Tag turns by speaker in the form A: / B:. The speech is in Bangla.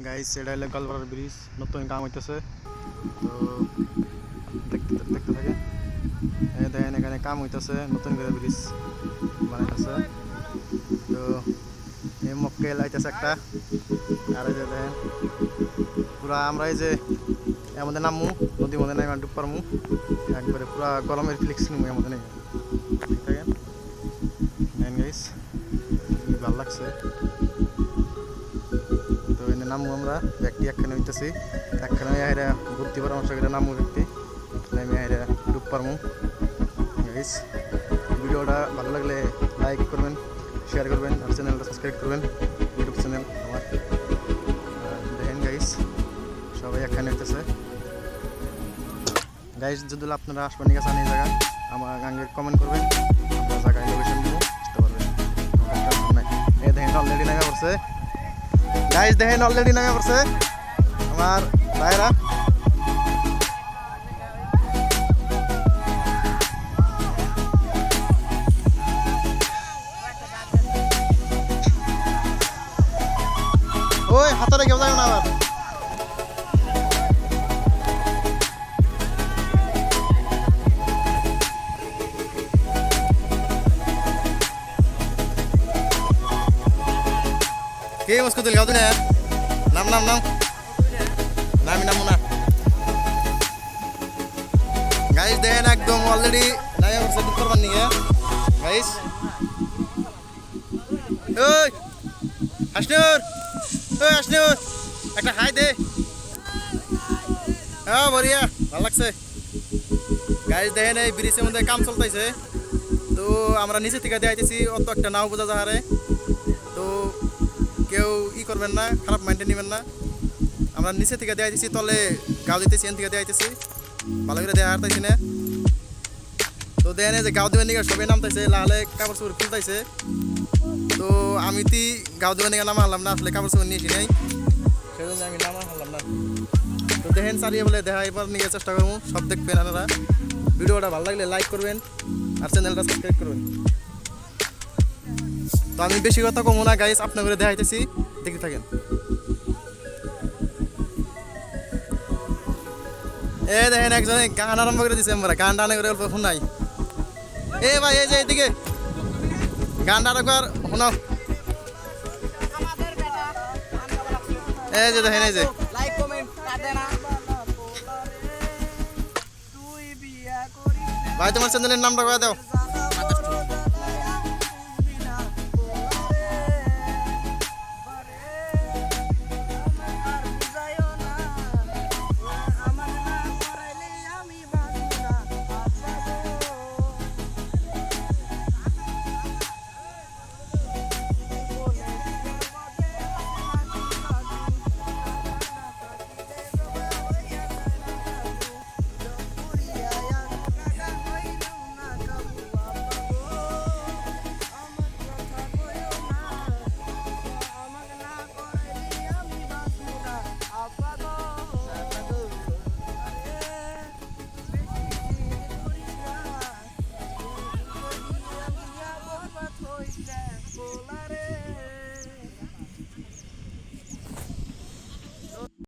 A: গাইস এটা হলো গলপাড়ার ব্রিজ, নতুন কাম হইতেছে। তো দেখতে দেখতে থাকে, এই দেখেন এখানে কাম হইতেছে, নতুন করে ব্রিজ বানাইতেছে। তো এই মক্কেল আইতেছে একটা, আর এই যে দেখেন পুরা আমরা এই যে আমাদের নামু নদীর মধ্যে নামে ডুব পারমু, একবারে পুরা গরমের ফ্লিক্স নিমু আমাদের নেই। ঠিক থাকেন গাইস, ভালো লাগছে। তো এনে নামু আমরা ব্যক্তি একখানে হইতেছি, একখানে আইরা বুদ্ধি পরামর্শ করে নামু ব্যক্তি নামে আইরা ডুব পারমু। গাইস ভিডিওটা ভালো লাগলে লাইক করবেন, শেয়ার করবেন, আর চ্যানেলটা সাবস্ক্রাইব করবেন, ইউটিউব চ্যানেল আমার। দেখেন গাইস সবাই একখানে হইতেছে। গাইস যদি আপনারা আসবেন নিয়ে চান এই জায়গা, আমার গাঙ্গে কমেন্ট করবেন, আপনার জায়গায় লোকেশন দিব, আসতে পারবেন। এই দেখেন অলরেডি নামে পড়ছে গাইস, দেখেন অলরেডি নামে পড়ছে আমার ভাইরা। ওই হাতারে কেউ যাবে না আবার। কে মুস্কো তুল গাও না, নাম নাম নাম নামি নামু না। গাইস দেখেন একদম অলরেডি নামে পড়ছে ডুব করবার নিয়ে গাইস। ওই হাসনুর, ওই হাসনুর একটা হাই দে। হ্যাঁ বড়িয়া, ভালো লাগছে। গাইস দেখেন এই ব্রিজের মধ্যে কাম চলতেছে। তো আমরা নিচে থেকে দেখাইতেছি, অত একটা নাও বোঝা যাহারে। তো কেউ করবেন না, খারাপ মাইন্ডে নেবেন না। আমরা নিচে থেকে দেখাইতেছি, তলে গাও দিতেছি, এন থেকে দেখাইতেছি, ভালো করে দেখা হারতেছি না। তো দেখেন যে গাও দেবেন দিকে সবাই নামতেছে, লালে কাপড় চোপড় খুলতেছে। তো আমি গাও দেবেন দিকে নামা হারলাম না, আসলে কাপড় চোপড় নিয়েছি নাই, সেজন্য আমি নামা হারলাম না। তো দেখেন চারিয়ে বলে দেখা এবার নিয়ে চেষ্টা করবো, সব দেখবেন আপনারা। ভিডিওটা ভালো লাগলে লাইক করবেন, আর চ্যানেলটা সাবস্ক্রাইব করবেন। তো আমি বেশি কথা কমো না গাইস, আপনার করে দেখাইতেছি, দেখতে থাকেন। এ দেখেন একজনে গান আরম্ভ করে দিচ্ছে, আমরা গান টানে করে অল্প শোনাই। এ ভাই এই যে এদিকে গানটা একবার শোনাও। এই যে দেখেন, এই যে ভাই তোমার চ্যানেলের নামটা করে দাও।